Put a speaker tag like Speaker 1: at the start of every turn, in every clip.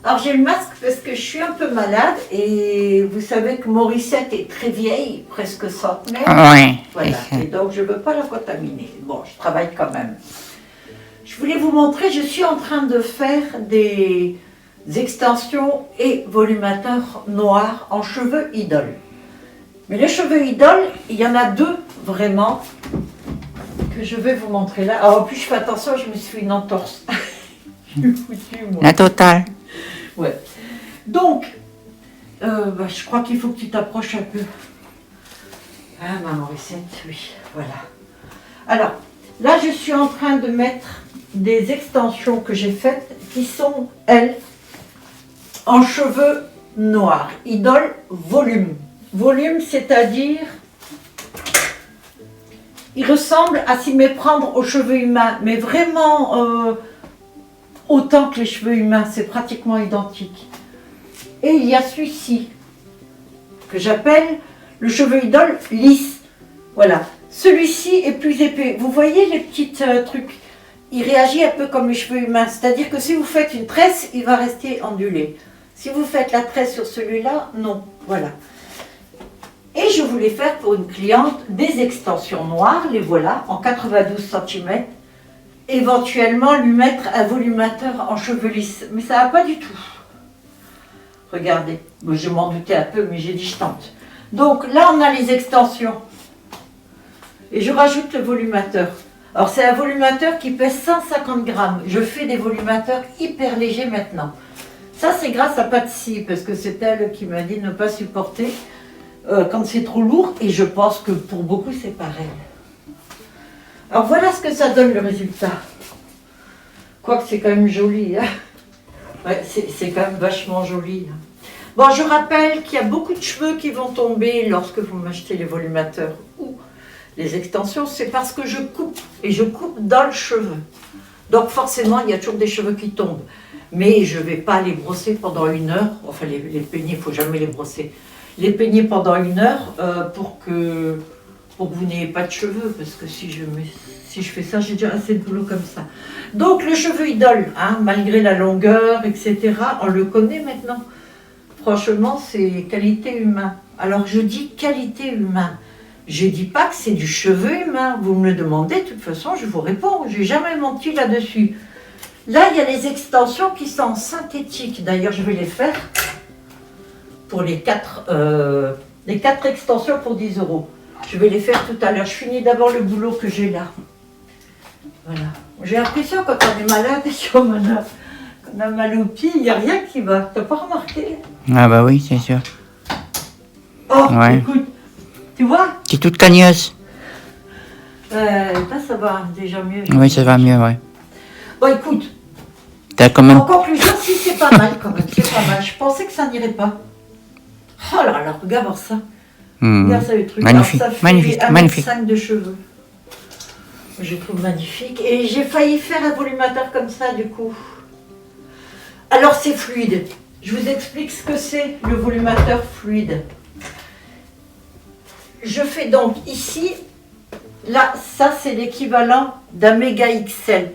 Speaker 1: Alors j'ai le masque parce que je suis un peu malade et vous savez que Morissette est très vieille, presque centenaire.
Speaker 2: Oui.
Speaker 1: Voilà, et donc je ne veux pas la contaminer. Bon, je travaille quand même. Je voulais vous montrer, je suis en train de faire des extensions et volumateurs noirs en cheveux idole. Mais les cheveux idole, il y en a deux vraiment que je vais vous montrer là. Alors en plus je fais attention, je me suis fait une entorse. Je suis foutue, moi.
Speaker 2: La totale.
Speaker 1: Ouais. Donc, je crois qu'il faut que tu t'approches un peu. Ah, maman Morissette, oui, voilà. Alors, là, je suis en train de mettre des extensions que j'ai faites qui sont, elles, en cheveux noirs. Idole volume. Volume, c'est-à-dire, il ressemble à s'y méprendre aux cheveux humains, mais vraiment autant que les cheveux humains, c'est pratiquement identique. Et il y a celui-ci, que j'appelle le cheveu idole lisse. Voilà. Celui-ci est plus épais. Vous voyez les petits trucs? Il réagit un peu comme les cheveux humains. C'est-à-dire que si vous faites une tresse, il va rester ondulé. Si vous faites la tresse sur celui-là, non. Voilà. Et je voulais faire pour une cliente des extensions noires, les voilà, en 92 cm. Éventuellement lui mettre un volumateur en cheveux lisses. Mais ça va pas du tout. Regardez. Je m'en doutais un peu, mais j'ai dit je tente. Donc là, on a les extensions. Et je rajoute le volumateur. Alors c'est un volumateur qui pèse 150 grammes. Je fais des volumateurs hyper légers maintenant. Ça, c'est grâce à Patsy, parce que c'est elle qui m'a dit de ne pas supporter quand c'est trop lourd. Et je pense que pour beaucoup, c'est pareil. Alors voilà ce que ça donne le résultat. Quoique c'est quand même joli. Hein. Ouais, c'est quand même vachement joli. Hein. Bon, je rappelle qu'il y a beaucoup de cheveux qui vont tomber lorsque vous m'achetez les volumateurs ou les extensions. C'est parce que je coupe, et je coupe dans le cheveu. Donc forcément, il y a toujours des cheveux qui tombent. Mais je ne vais pas les brosser pendant 1 heure. Enfin, les peigner, il ne faut jamais les brosser. Les peigner pendant 1 heure pour que vous n'ayez pas de cheveux. Parce que si je fais ça, j'ai déjà assez de boulot comme ça. Donc le cheveu idole, hein, malgré la longueur, etc., on le connaît maintenant. Franchement, c'est qualité humain. Alors je dis qualité humain. Je ne dis pas que c'est du cheveu humain. Vous me le demandez, de toute façon, je vous réponds. Je n'ai jamais menti là-dessus. Là, il y a les extensions qui sont en synthétique. D'ailleurs, je vais les faire pour les 4 extensions pour 10 €. Je vais les faire tout à l'heure. Je finis d'abord le boulot que j'ai là. Voilà. J'ai l'impression quand on est malade et qu'on a mal au pied, il n'y a rien qui va. T'as pas remarqué?
Speaker 2: Ah bah oui, c'est sûr.
Speaker 1: Oh,
Speaker 2: Ouais.
Speaker 1: écoute, tu vois?
Speaker 2: T'es toute cagneuse.
Speaker 1: Là, ça va déjà mieux.
Speaker 2: Oui, ça va mieux, ouais.
Speaker 1: Bon, écoute,
Speaker 2: T'as quand même...
Speaker 1: en conclusion, si c'est pas mal quand même, c'est pas mal. Je pensais que ça n'irait pas. Oh là là, regarde ça. Regarde ça le truc.
Speaker 2: Magnifique,
Speaker 1: Alors, ça fait
Speaker 2: magnifique,
Speaker 1: 1,5
Speaker 2: magnifique.
Speaker 1: m de cheveux. Je trouve magnifique. Et j'ai failli faire un volumateur comme ça, du coup. Alors, c'est fluide. Je vous explique ce que c'est, le volumateur fluide. Je fais donc ici, là, ça, c'est l'équivalent d'un méga XL.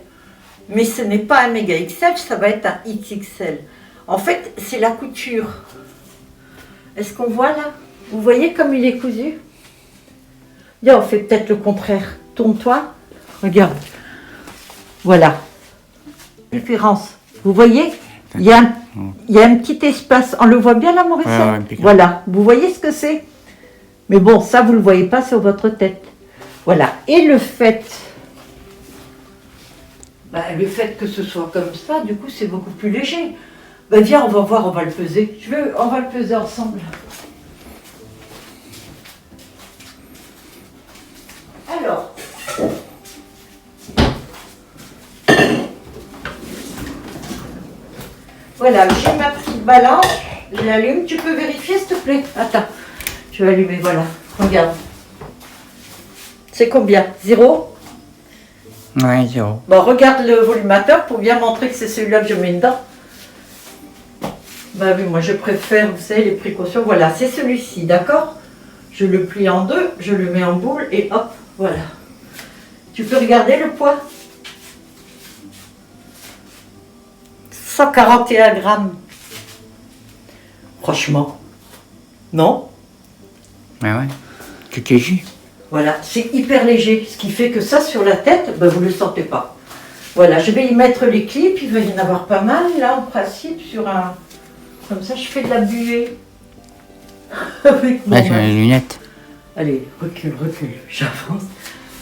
Speaker 1: Mais ce n'est pas un méga XL, ça va être un XXL. En fait, c'est la couture. Est-ce qu'on voit là? Vous voyez comme il est cousu? Là, on fait peut-être le contraire. Tourne-toi. Regarde. Voilà. Différence. Vous voyez? Il y a un petit espace. On le voit bien là, Morissette?
Speaker 2: Ouais,
Speaker 1: voilà. Vous voyez ce que c'est? Mais bon, ça, vous ne le voyez pas sur votre tête. Voilà. Et le fait que ce soit comme ça, du coup, c'est beaucoup plus léger. Ben, viens, on va voir, on va le peser. On va le peser ensemble. Alors, voilà, j'ai ma petite balance. Je l'allume. Tu peux vérifier, s'il te plaît? Attends, je vais allumer, voilà. Regarde. C'est combien? 0?
Speaker 2: Ouais, 0.
Speaker 1: Bon, regarde le volumateur pour bien montrer que c'est celui-là que je mets dedans. Bah oui, moi je préfère, vous savez, les précautions. Voilà, c'est celui-ci, d'accord? Je le plie en deux, je le mets en boule et hop, voilà. Tu peux regarder le poids? 141 grammes. Franchement. Non?
Speaker 2: Mais ouais. Tu t'es dit.
Speaker 1: Voilà, c'est hyper léger, ce qui fait que ça sur la tête, ben, vous ne le sentez pas. Voilà, je vais y mettre les clips, il va y en avoir pas mal là en principe sur un... Comme ça je fais de la buée. Avec mon
Speaker 2: Ouais, c'est
Speaker 1: masque.
Speaker 2: les lunettes.
Speaker 1: Allez, recule, j'avance.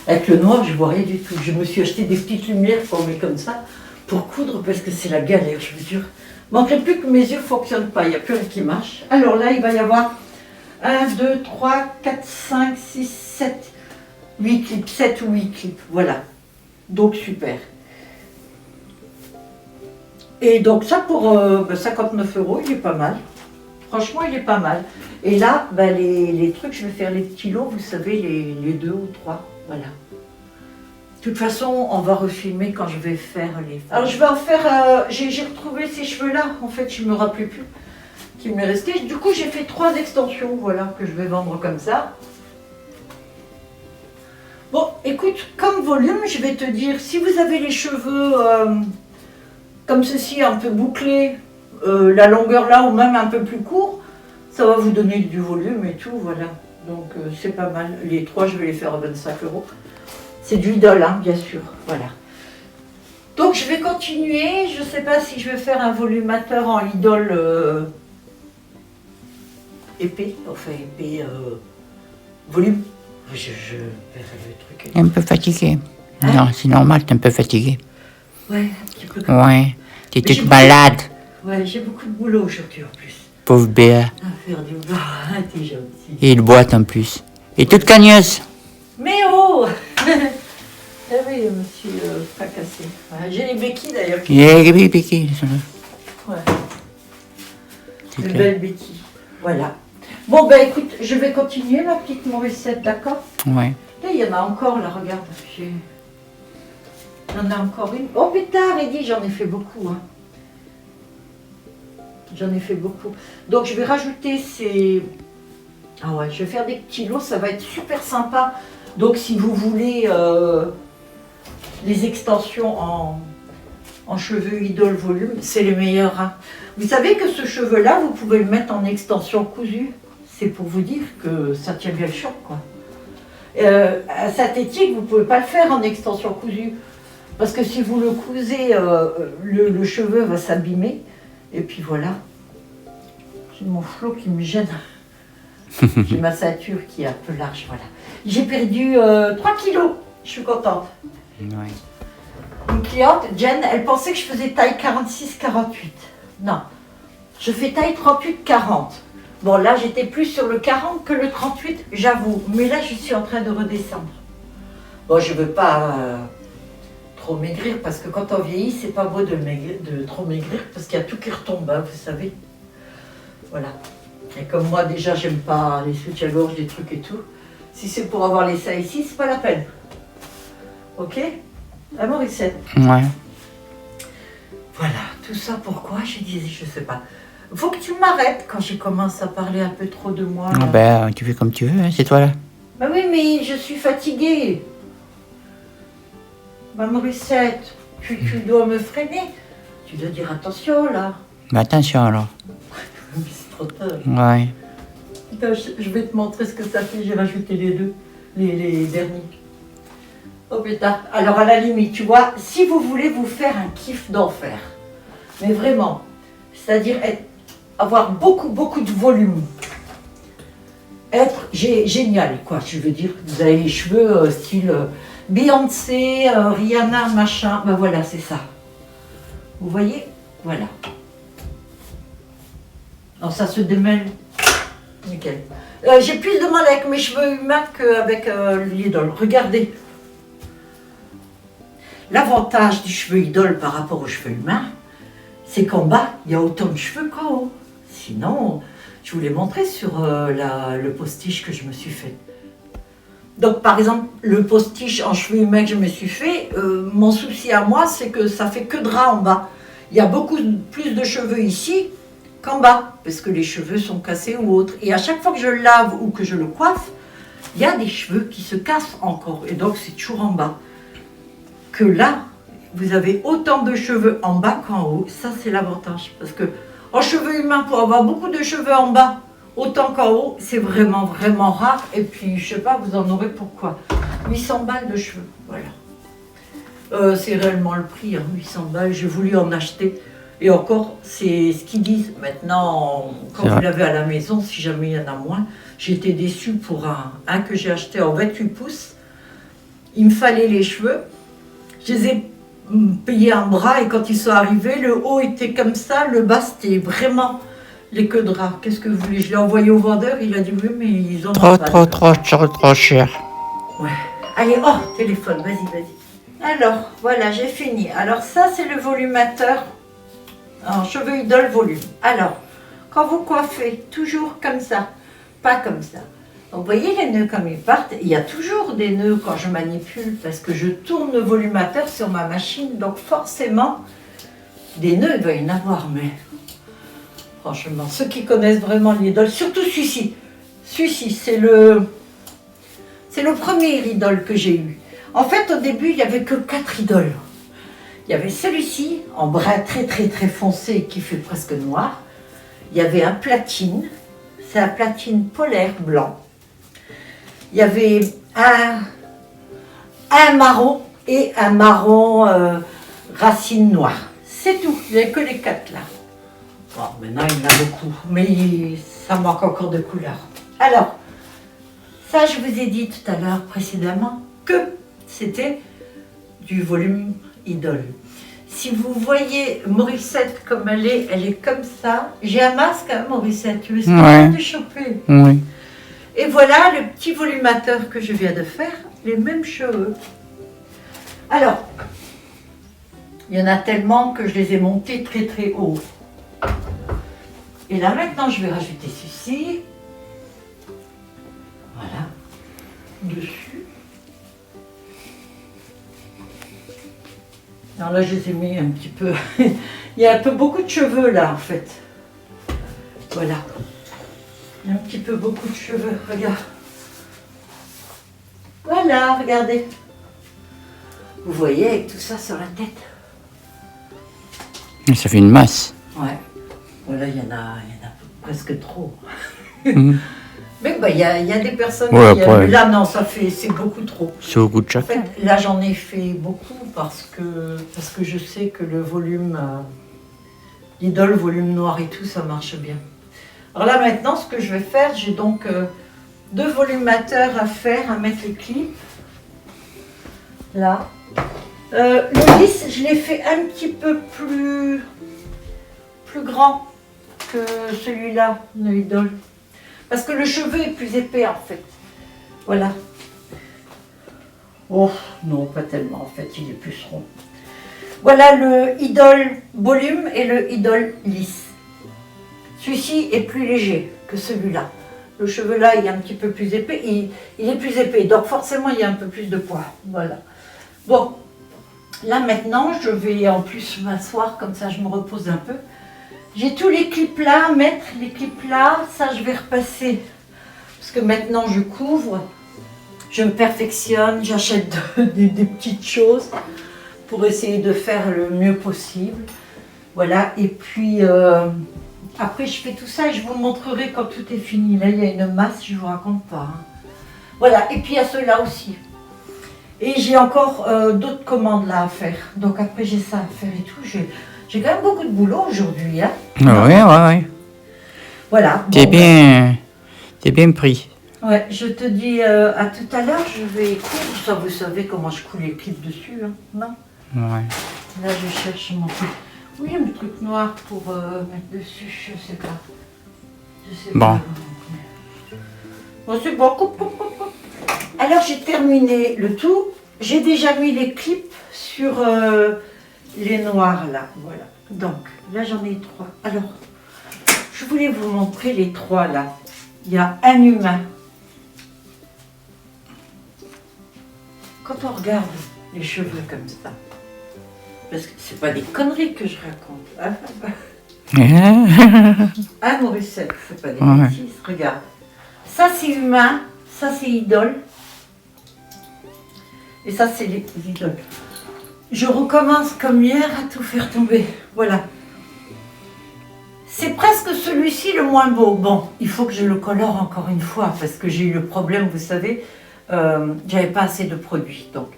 Speaker 1: Avec le noir, je vois rien du tout. Je me suis acheté des petites lumières qu'on met comme ça pour coudre parce que c'est la galère, je vous jure. Manquerait plus que mes yeux ne fonctionnent pas, il n'y a plus rien qui marche. Alors là, il va y avoir 1, 2, 3, 4, 5, 6, 7, 8 clips, 7 ou 8 clips, voilà. Donc super. Et donc ça pour 59 €, il est pas mal. Franchement, il est pas mal. Et là, ben, les trucs, je vais faire les petits lots, vous savez, les 2 ou 3, voilà. De toute façon, on va refilmer quand je vais faire les... Alors je vais en faire, j'ai retrouvé ces cheveux-là, en fait, je ne me rappelais plus qu'il m'est resté. Du coup, j'ai fait 3 extensions, voilà, que je vais vendre comme ça. Bon, écoute, comme volume, je vais te dire, si vous avez les cheveux comme ceci, un peu bouclés, la longueur là, ou même un peu plus court, ça va vous donner du volume et tout, voilà. Donc c'est pas mal. Les 3, je vais les faire à 25 €. C'est du Idol, hein, bien sûr, voilà. Donc je vais continuer, je ne sais pas si je vais faire un volumateur en Idol épais, enfin épais, volume. Je verrai le truc.
Speaker 2: Un peu fatigué.
Speaker 1: Hein?
Speaker 2: Non, c'est normal, t'es un peu fatigué.
Speaker 1: Ouais, un petit peu comme
Speaker 2: Ouais. T'étais
Speaker 1: j'ai
Speaker 2: malade.
Speaker 1: Ouais, j'ai beaucoup de boulot aujourd'hui en plus.
Speaker 2: Pauvre Béa.
Speaker 1: À faire du ah, t'es gentil.
Speaker 2: Et il boite en plus. Et toute cagneuse.
Speaker 1: Mais oh Ah oui, je me suis fracassée. Ouais, j'ai les béquilles d'ailleurs.
Speaker 2: Il y a les béquilles.
Speaker 1: Ouais,
Speaker 2: C'est
Speaker 1: de
Speaker 2: clair.
Speaker 1: belles béquilles. Voilà. Bon, ben écoute, je vais continuer ma petite Morissette, d'accord?
Speaker 2: Ouais.
Speaker 1: Là, il y en a encore, là, regarde. Il y en a encore une. Oh pétard, Eddy, j'en ai fait beaucoup. Hein. J'en ai fait beaucoup. Donc, je vais rajouter ces... Ah ouais, je vais faire des petits lots, ça va être super sympa. Donc, si vous voulez les extensions en cheveux Idol volume, c'est les meilleurs. Hein. Vous savez que ce cheveu-là, vous pouvez le mettre en extension cousue. C'est pour vous dire que ça tient bien le choc, quoi. À synthétique, vous ne pouvez pas le faire en extension cousue. Parce que si vous le cousez, le cheveu va s'abîmer. Et puis voilà. J'ai mon flot qui me gêne. J'ai ma ceinture qui est un peu large, voilà. J'ai perdu 3 kilos. Je suis contente.
Speaker 2: Ouais.
Speaker 1: Une cliente, Jen, elle pensait que je faisais taille 46-48. Non. Je fais taille 38-40. Bon, là, j'étais plus sur le 40 que le 38, j'avoue. Mais là, je suis en train de redescendre. Bon, je ne veux pas trop maigrir, parce que quand on vieillit, c'est pas beau de trop maigrir, parce qu'il y a tout qui retombe, hein, vous savez. Voilà. Et comme moi, déjà, j'aime pas les soutiens-gorge, des trucs et tout. Si c'est pour avoir les seins ici, c'est pas la peine. Ok? À Morissette.
Speaker 2: Ouais.
Speaker 1: Voilà, tout ça pourquoi? Je disais, je sais pas. Faut que tu m'arrêtes quand je commence à parler un peu trop de moi.
Speaker 2: Ah
Speaker 1: là.
Speaker 2: ben, tu fais comme tu veux, hein, c'est toi là.
Speaker 1: Bah oui, mais je suis fatiguée. Ma Morissette, tu dois me freiner. Tu dois dire attention là.
Speaker 2: Mais attention alors.
Speaker 1: C'est trop tard.
Speaker 2: Ouais.
Speaker 1: Putain, je vais te montrer ce que ça fait. J'ai rajouté les deux, les derniers. Oh putain. Alors à la limite, tu vois, si vous voulez vous faire un kiff d'enfer, mais vraiment, c'est-à-dire avoir beaucoup de volume, être génial, quoi. Je veux dire, vous avez les cheveux style Beyoncé, Rihanna, machin. Ben voilà, c'est ça. Vous voyez? Voilà. Alors ça se démêle. Nickel. J'ai plus de mal avec mes cheveux humains qu'avec l'idole. Regardez. L'avantage du cheveu idole par rapport aux cheveux humains, c'est qu'en bas, il y a autant de cheveux qu'en haut. Sinon, je vous l'ai montré sur le postiche que je me suis fait. Donc par exemple, le postiche en cheveux humains que je me suis fait, mon souci à moi, c'est que ça fait que de ras en bas. Il y a beaucoup plus de cheveux ici qu'en bas, parce que les cheveux sont cassés ou autres. Et à chaque fois que je le lave ou que je le coiffe, il y a des cheveux qui se cassent encore. Et donc c'est toujours en bas. Que là, vous avez autant de cheveux en bas qu'en haut. Ça, c'est l'avantage. Parce que En cheveux humains, pour avoir beaucoup de cheveux en bas, autant qu'en haut, c'est vraiment, vraiment rare. Et puis, je sais pas, vous en aurez pourquoi. 800 balles de cheveux, voilà. C'est réellement le prix, hein, 800 balles. J'ai voulu en acheter. Et encore, c'est ce qu'ils disent. Maintenant, quand
Speaker 2: C'est
Speaker 1: vous
Speaker 2: vrai.
Speaker 1: l'avez à la maison, si jamais il y en a moins, j'ai été déçue pour un que j'ai acheté en 28 pouces. Il me fallait les cheveux. Je les ai payés un bras et quand ils sont arrivés, le haut était comme ça, le bas c'était vraiment les queues de rat. Qu'est-ce que vous voulez? Je l'ai envoyé au vendeur, il a dit oui, mais ils ont
Speaker 2: Trop,
Speaker 1: pas.
Speaker 2: trop cher.
Speaker 1: Ouais. Allez, oh, téléphone, vas-y, vas-y. Alors, voilà, j'ai fini. Alors ça, c'est le volumateur en cheveux idole volume. Alors, quand vous coiffez, toujours comme ça, pas comme ça. Donc, vous voyez les nœuds comme ils partent. Il y a toujours des nœuds quand je manipule parce que je tourne le volumateur sur ma machine. Donc, forcément, des nœuds, il va y en avoir. Mais franchement, ceux qui connaissent vraiment l'idole, surtout celui-ci. Celui-ci, c'est le premier idole que j'ai eu. En fait, au début, il n'y avait que 4 idoles. Il y avait celui-ci, en brun très très très foncé, qui fait presque noir. Il y avait un platine, c'est un platine polaire blanc. Il y avait un marron et un marron racine noire. C'est tout, il n'y avait que les 4 là. Bon, maintenant il y en a beaucoup, mais ça manque encore de couleurs. Alors, ça je vous ai dit tout à l'heure précédemment que c'était du volume idole. Si vous voyez Morissette comme elle est comme ça. J'ai un masque, hein, Morissette, tu veux ce
Speaker 2: Ouais.
Speaker 1: de choper.
Speaker 2: Oui.
Speaker 1: Et voilà le petit volumateur que je viens de faire, les mêmes cheveux. Alors, il y en a tellement que je les ai montés très très haut. Et là maintenant, je vais rajouter ceci. Voilà, dessus. Alors là, je les ai mis un petit peu. Il y a un peu beaucoup de cheveux là, en fait. Voilà. Il y a un petit peu beaucoup de cheveux, regarde. Voilà, regardez. Vous voyez, avec tout ça sur la tête.
Speaker 2: Ça fait une masse.
Speaker 1: Ouais. Voilà, il y en a presque trop.
Speaker 2: Mhm.
Speaker 1: Mais bah, il y a des personnes
Speaker 2: Ouais,
Speaker 1: qui...
Speaker 2: après.
Speaker 1: Là, non, c'est beaucoup trop.
Speaker 2: C'est au goût de
Speaker 1: En
Speaker 2: chacun.
Speaker 1: fait, là, j'en ai fait beaucoup parce que je sais que le volume, l'idole volume noir et tout, ça marche bien. Alors là, maintenant, ce que je vais faire, j'ai donc 2 volumateurs à faire, à mettre les clips. Là. Le lisse, je l'ai fait un petit peu plus grand que celui-là, le idole. Parce que le cheveu est plus épais, en fait. Voilà. Oh, non, pas tellement, en fait, il est plus rond. Voilà le idole volume et le idole lisse. Celui-ci est plus léger que celui-là. Le cheveu là, il est un petit peu plus épais. Il est plus épais, donc forcément, il y a un peu plus de poids. Voilà. Bon, là maintenant, je vais en plus m'asseoir, comme ça je me repose un peu. J'ai tous les clips là à mettre, les clips là, ça je vais repasser. Parce que maintenant je couvre, je me perfectionne, j'achète des petites choses pour essayer de faire le mieux possible. Voilà, et puis après je fais tout ça et je vous montrerai quand tout est fini. Là il y a une masse, je ne vous raconte pas. Hein. Voilà, et puis il y a ceux-là aussi. Et j'ai encore d'autres commandes là à faire. Donc après j'ai ça à faire et tout. J'ai quand même beaucoup de boulot aujourd'hui. Hein.
Speaker 2: Oui.
Speaker 1: Voilà.
Speaker 2: T'es
Speaker 1: bon,
Speaker 2: bien pris.
Speaker 1: Ouais, je te dis à tout à l'heure, je vais coudre. Ça, vous savez comment je coule les clips dessus, hein, non?
Speaker 2: Ouais.
Speaker 1: Là, je cherche mon truc. Oui, mon truc noir pour mettre dessus, je sais pas. Je sais
Speaker 2: Bon.
Speaker 1: pas. Bon, c'est bon, coupe. Alors, j'ai terminé le tout. J'ai déjà mis les clips sur les noirs, là. Voilà. Donc, là, j'en ai 3. Alors, je voulais vous montrer les 3, là. Il y a un humain. Quand on regarde les cheveux comme ça, parce que c'est pas des conneries que je raconte. Hein, Morissette, c'est pas des
Speaker 2: Ouais.
Speaker 1: bêtises. Regarde. Ça, c'est humain. Ça, c'est idole. Et ça, c'est les idoles. Je recommence comme hier à tout faire tomber. Voilà. C'est presque celui-ci le moins beau. Bon, il faut que je le colore encore une fois parce que j'ai eu le problème, vous savez, j'avais pas assez de produits. Donc.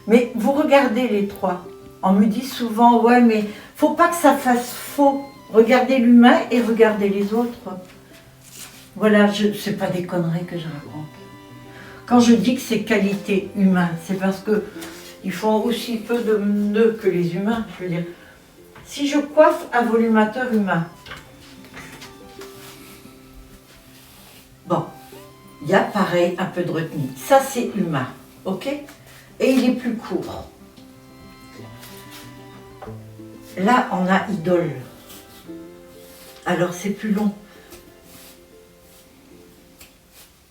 Speaker 1: Mais vous regardez les trois. On me dit souvent, ouais, mais faut pas que ça fasse faux. Regardez l'humain et regardez les autres. Voilà, c'est pas des conneries que je raconte. Quand je dis que c'est qualité humaine, c'est parce que ils font aussi peu de nœuds que les humains. Je veux dire, si je coiffe un volumateur humain, bon, il y a pareil un peu de retenue. Ça, c'est humain, ok? Et il est plus court. Là, on a idole. Alors, c'est plus long.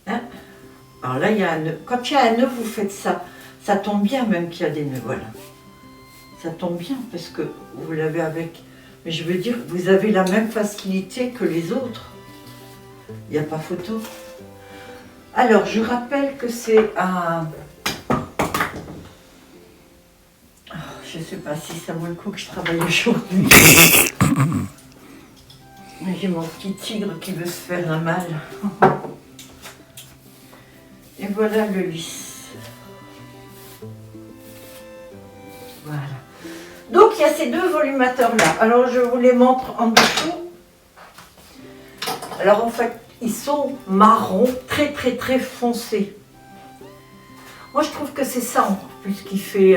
Speaker 1: Hein? Alors là, il y a un nœud. Quand il y a un nœud, vous faites ça. Ça tombe bien même qu'il y a des nœuds, voilà. Ça tombe bien parce que vous l'avez avec... Mais je veux dire, vous avez la même facilité que les autres. Il n'y a pas photo. Alors, je rappelle que c'est un... Oh, je ne sais pas si ça vaut le coup que je travaille aujourd'hui. J'ai mon petit tigre qui veut se faire un mal. Et voilà le lisse. Voilà. Donc il y a ces deux volumateurs là. Alors je vous les montre en dessous. Alors en fait, ils sont marron, très très très foncés. Moi je trouve que c'est ça en plus qui fait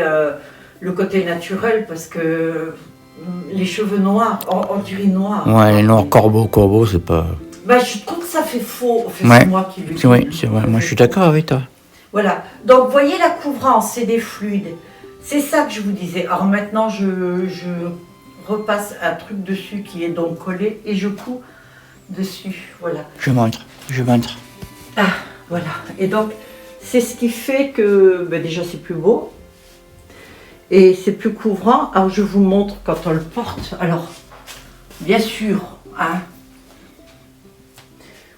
Speaker 1: le côté naturel parce que les cheveux noirs, on dirait noirs.
Speaker 2: Ouais, les noirs corbeau, c'est pas...
Speaker 1: Bah, je trouve que ça fait faux. Enfin,
Speaker 2: Ouais.
Speaker 1: C'est moi qui le dis.
Speaker 2: Oui, c'est vrai. Moi, je suis d'accord avec toi.
Speaker 1: Voilà. Donc, vous voyez la couvrance, c'est des fluides. C'est ça que je vous disais. Alors maintenant, je repasse un truc dessus qui est donc collé et je couds dessus. Voilà.
Speaker 2: Je montre.
Speaker 1: Ah, voilà. Et donc, c'est ce qui fait que ben déjà, c'est plus beau. Et c'est plus couvrant. Alors, je vous montre quand on le porte. Alors, bien sûr, hein,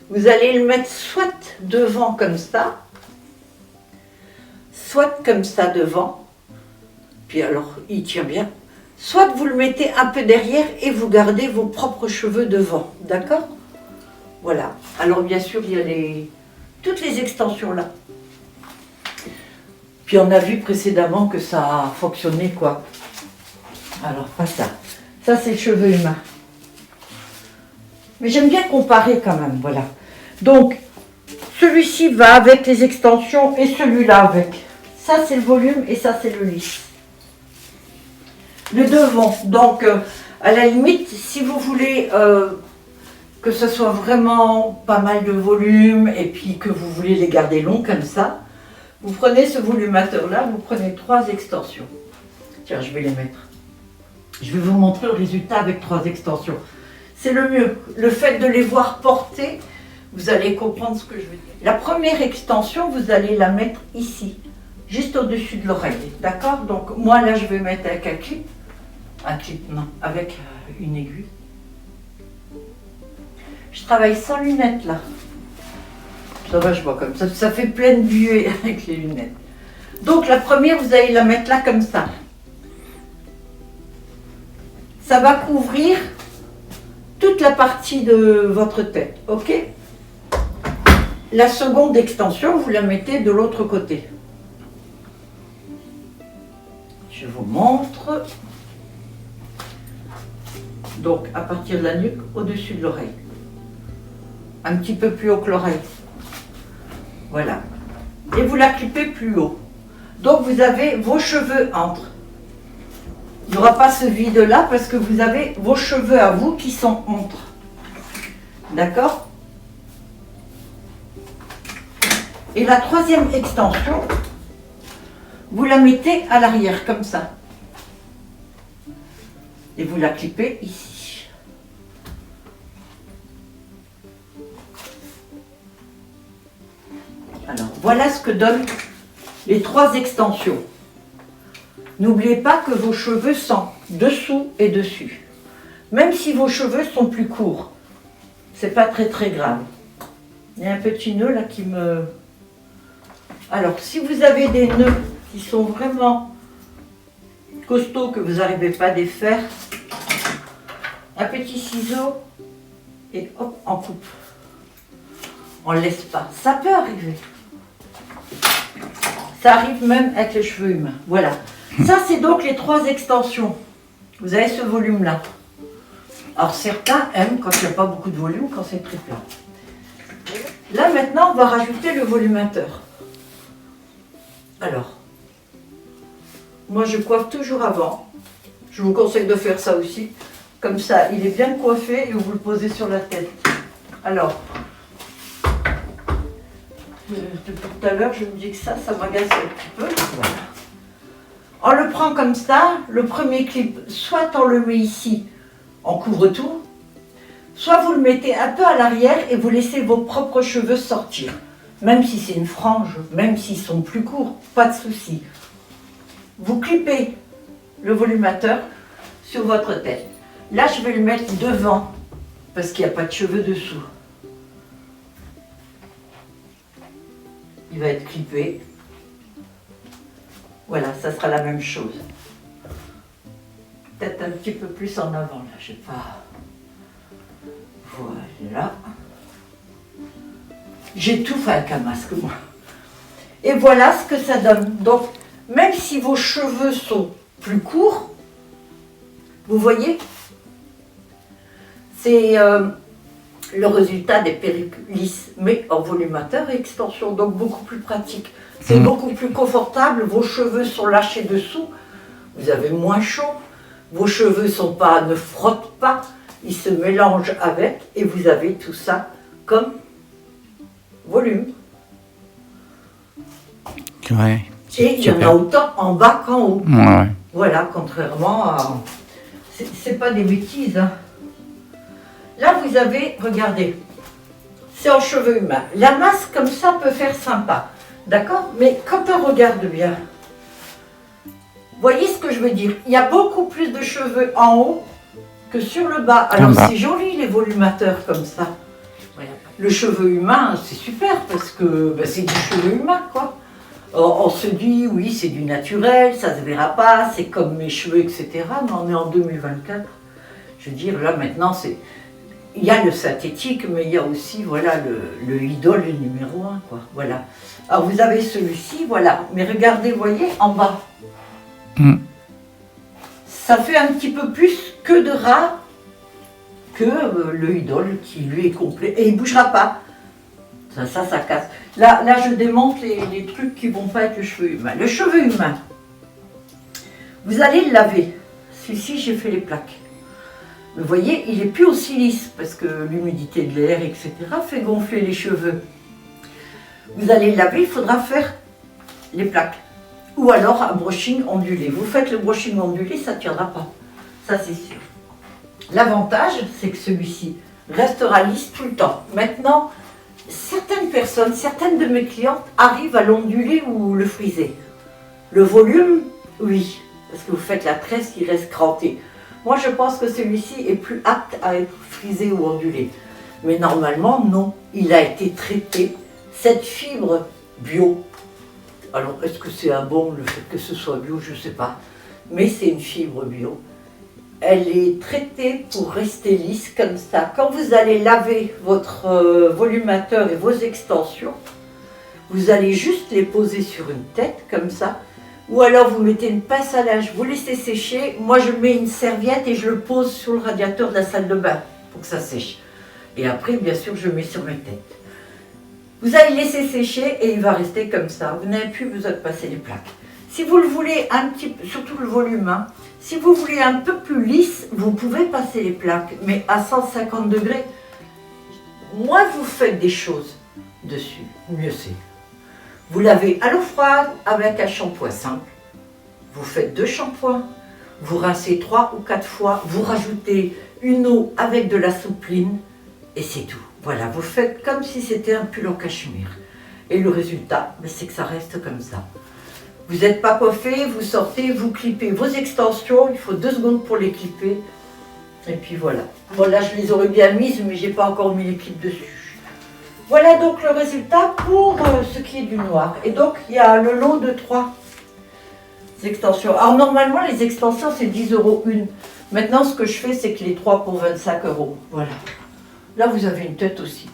Speaker 1: vous allez le mettre soit devant comme ça, soit comme ça devant. Puis alors, il tient bien. Soit vous le mettez un peu derrière et vous gardez vos propres cheveux devant. D'accord? Voilà. Alors, bien sûr, il y a toutes les extensions là. Puis on a vu précédemment que ça a fonctionné, quoi. Alors, pas ça. Ça, c'est le cheveu humain. Mais j'aime bien comparer quand même, voilà. Donc, celui-ci va avec les extensions et celui-là avec. Ça, c'est le volume et ça, c'est le lisse. Le devant. Donc, à la limite, si vous voulez que ce soit vraiment pas mal de volume et puis que vous voulez les garder longs comme ça, vous prenez ce volumateur-là, vous prenez 3 extensions. Tiens, je vais les mettre. Je vais vous montrer le résultat avec 3 extensions. C'est le mieux. Le fait de les voir porter, vous allez comprendre ce que je veux dire. La première extension, vous allez la mettre ici, juste au-dessus de l'oreille. D'accord? Donc, moi, là, je vais mettre avec un clip. Un clip, non, avec une aiguille. Je travaille sans lunettes, là. Ça va, je vois comme ça. Ça fait pleine buée avec les lunettes. Donc, la première, vous allez la mettre là, comme ça. Ça va couvrir toute la partie de votre tête, ok? La seconde extension, vous la mettez de l'autre côté. Je vous montre. Donc, à partir de la nuque, au-dessus de l'oreille. Un petit peu plus haut que l'oreille. Voilà. Et vous la clipez plus haut. Donc, vous avez vos cheveux entre. Il n'y aura pas ce vide-là parce que vous avez vos cheveux à vous qui sont entre. D'accord? Et la troisième extension, vous la mettez à l'arrière, comme ça. Et vous la clipez ici. Alors, voilà ce que donnent les 3 extensions. N'oubliez pas que vos cheveux sont dessous et dessus. Même si vos cheveux sont plus courts, c'est pas très très grave. Il y a un petit nœud là qui me... Alors, si vous avez des nœuds qui sont vraiment costauds, que vous n'arrivez pas à défaire, un petit ciseau et hop, on coupe. On ne laisse pas. Ça peut arriver. Ça arrive même avec les cheveux humains. Voilà. Ça, c'est donc les 3 extensions. Vous avez ce volume-là. Alors, certains aiment quand il n'y a pas beaucoup de volume, quand c'est très plat. Là, maintenant, on va rajouter le volumateur. Alors, moi, je coiffe toujours avant. Je vous conseille de faire ça aussi. Comme ça, il est bien coiffé et vous le posez sur la tête. Alors, depuis tout à l'heure, je me dis que ça m'agace un petit peu. Voilà. On le prend comme ça. Le premier clip, soit on le met ici, on couvre tout, soit vous le mettez un peu à l'arrière et vous laissez vos propres cheveux sortir. Même si c'est une frange, même s'ils sont plus courts, pas de souci. Vous clipez le volumateur sur votre tête. Là, je vais le mettre devant, parce qu'il n'y a pas de cheveux dessous. Il va être clippé. Voilà, ça sera la même chose. Peut-être un petit peu plus en avant, là, je sais pas. Voilà. J'ai tout fait avec un masque, moi. Et voilà ce que ça donne. Donc, même si vos cheveux sont plus courts, vous voyez, c'est le résultat des perruques lisses, mais en volumateur et extension, donc beaucoup plus pratique. C'est beaucoup plus confortable, vos cheveux sont lâchés dessous, vous avez moins chaud, vos cheveux ne frottent pas, ils se mélangent avec, et vous avez tout ça comme volume.
Speaker 2: Ouais.
Speaker 1: Et il y en a autant en bas qu'en haut.
Speaker 2: Ouais.
Speaker 1: Voilà, contrairement à... C'est pas des bêtises, hein. Là, vous avez, regardez, c'est en cheveux humains. La masse comme ça peut faire sympa, d'accord? Mais quand on regarde bien, voyez ce que je veux dire? Il y a beaucoup plus de cheveux en haut que sur le bas. Alors c'est joli les volumateurs comme ça. Le cheveu humain, c'est super parce que c'est du cheveu humain, quoi. On se dit, oui, c'est du naturel, ça se verra pas, c'est comme mes cheveux, etc. Mais on est en 2024. Je veux dire, là, maintenant, il y a le synthétique, mais il y a aussi, voilà, le idole numéro 1, quoi. Voilà. Alors, vous avez celui-ci, voilà. Mais regardez, voyez, en bas. Ça fait un petit peu plus que de ras que le idole qui, lui, est complet. Et il ne bougera pas. Ça casse. Là, je démonte les trucs qui ne vont pas être le cheveu humain. Le cheveu humain, vous allez le laver. Celui-ci, j'ai fait les plaques. Vous voyez, il n'est plus aussi lisse parce que l'humidité de l'air, etc., fait gonfler les cheveux. Vous allez le laver, il faudra faire les plaques. Ou alors un brushing ondulé. Vous faites le brushing ondulé, ça ne tiendra pas. Ça, c'est sûr. L'avantage, c'est que celui-ci restera lisse tout le temps. Maintenant, certaines personnes, certaines de mes clientes arrivent à l'onduler ou le friser. Le volume, oui, parce que vous faites la tresse qui reste crantée. Moi, je pense que celui-ci est plus apte à être frisé ou ondulé. Mais normalement, non. Il a été traité. Cette fibre bio, alors est-ce que c'est un bon le fait que ce soit bio, je ne sais pas. Mais c'est une fibre bio. Elle est traitée pour rester lisse comme ça. Quand vous allez laver votre volumateur et vos extensions, vous allez juste les poser sur une tête comme ça. Ou alors vous mettez une pince à linge, vous laissez sécher. Moi je mets une serviette et je le pose sur le radiateur de la salle de bain pour que ça sèche. Et après bien sûr je mets sur ma tête. Vous allez laisser sécher et il va rester comme ça. Vous n'avez plus besoin de passer les plaques. Si vous le voulez un petit peu, surtout le volume, hein, si vous voulez un peu plus lisse, vous pouvez passer les plaques, mais à 150 degrés. Moins vous faites des choses dessus, mieux c'est. Vous lavez à l'eau froide avec un shampoing simple. Vous faites 2 shampoings. Vous rincez 3 ou 4 fois. Vous rajoutez une eau avec de la soupline et c'est tout. Voilà, vous faites comme si c'était un pull en cachemire. Et le résultat, c'est que ça reste comme ça. Vous n'êtes pas coiffé, vous sortez, vous clippez vos extensions. Il faut 2 secondes pour les clipper. Et puis voilà. Bon là, je les aurais bien mises, mais je n'ai pas encore mis les clips dessus. Voilà donc le résultat pour ce qui est du noir. Et donc, il y a le lot de 3 extensions. Alors, normalement, les extensions, c'est 10 € une. Maintenant, ce que je fais, c'est que les 3 pour 25 €. Voilà. Là, vous avez une tête aussi.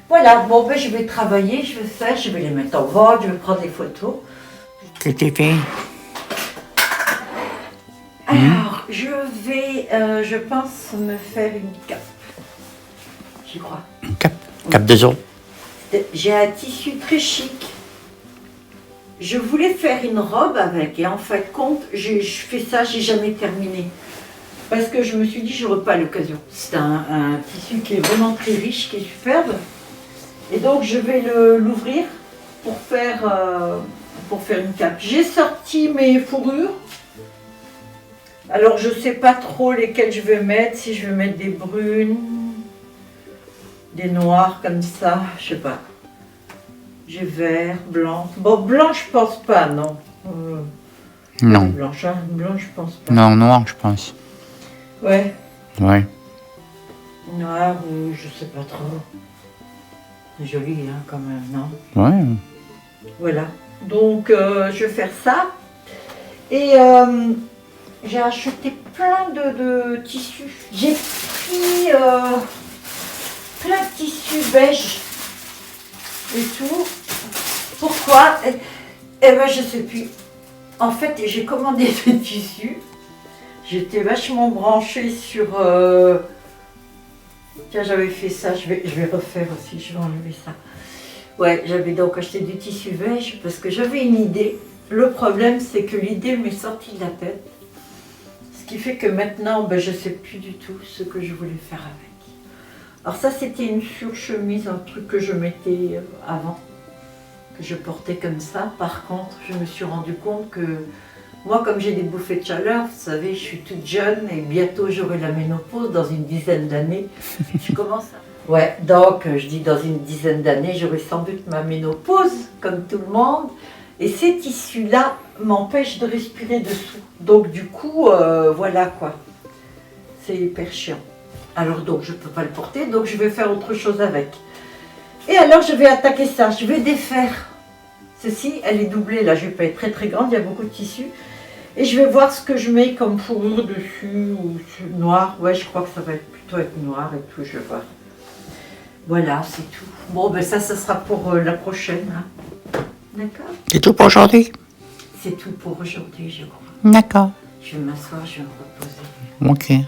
Speaker 1: Voilà, bon, ben, je vais travailler, je vais faire, je vais les mettre en vente, je vais prendre des photos.
Speaker 2: Qu'est-ce que tu fais?
Speaker 1: Alors, je vais, je pense, me faire une cape. J'y crois.
Speaker 2: Une cape. Cape de zoo.
Speaker 1: J'ai un tissu très chic. Je voulais faire une robe avec, et en fin de compte, je fais ça, j'ai jamais terminé. Parce que je me suis dit, j'aurais pas l'occasion. C'est un tissu qui est vraiment très riche, qui est superbe. Et donc, je vais l'ouvrir pour faire une cape. J'ai sorti mes fourrures. Alors, je sais pas trop lesquelles je vais mettre, si je vais mettre des brunes, des noirs comme ça, je sais pas. J'ai vert, blanc. Bon, blanc, je pense pas, non.
Speaker 2: Non.
Speaker 1: Blanche, hein, blanc, je pense pas.
Speaker 2: Non, noir, je pense.
Speaker 1: Ouais,
Speaker 2: Ouais.
Speaker 1: noir ou je sais pas trop. C'est joli, hein, quand même, non?
Speaker 2: Ouais.
Speaker 1: Voilà. Donc, je vais faire ça. Et j'ai acheté plein de tissus. J'ai pris plein de tissus beige et tout. Pourquoi? Eh ben, je sais plus. En fait, j'ai commandé des tissus. J'étais vachement branchée sur... Tiens, j'avais fait ça, je vais refaire aussi, je vais enlever ça. Ouais, j'avais donc acheté du tissu beige parce que j'avais une idée. Le problème, c'est que l'idée m'est sortie de la tête. Ce qui fait que maintenant, ben, je ne sais plus du tout ce que je voulais faire avec. Alors ça, c'était une surchemise, un truc que je mettais avant, que je portais comme ça. Par contre, je me suis rendu compte que moi, comme j'ai des bouffées de chaleur, vous savez, je suis toute jeune et bientôt j'aurai la ménopause dans une dizaine d'années. Je commence à... Ouais, donc je dis dans une dizaine d'années, j'aurai sans doute ma ménopause, comme tout le monde. Et ces tissus-là m'empêchent de respirer dessous. Donc du coup, voilà quoi. C'est hyper chiant. Alors donc, je ne peux pas le porter, donc je vais faire autre chose avec. Et alors, je vais attaquer ça. Je vais défaire. Ceci, elle est doublée, là, je ne vais pas être très très grande, il y a beaucoup de tissu. Et je vais voir ce que je mets comme fourrure dessus, ou noir. Ouais, je crois que ça va plutôt être noir et tout, je vais voir. Voilà, c'est tout. Bon, ben ça sera pour la prochaine. Hein. D'accord?
Speaker 2: C'est tout pour aujourd'hui?
Speaker 1: C'est tout pour aujourd'hui, je crois.
Speaker 2: D'accord.
Speaker 1: Je vais m'asseoir, je vais me reposer.
Speaker 2: Ok.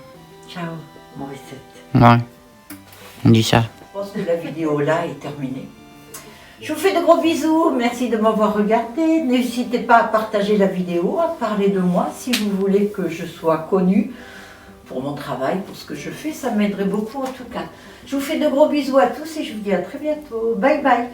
Speaker 1: Ciao, Morissette.
Speaker 2: Ouais. On dit ça.
Speaker 1: Je pense que la vidéo là est terminée. Je vous fais de gros bisous, merci de m'avoir regardé. N'hésitez pas à partager la vidéo, à parler de moi si vous voulez que je sois connue pour mon travail, pour ce que je fais, ça m'aiderait beaucoup en tout cas. Je vous fais de gros bisous à tous et je vous dis à très bientôt. Bye bye.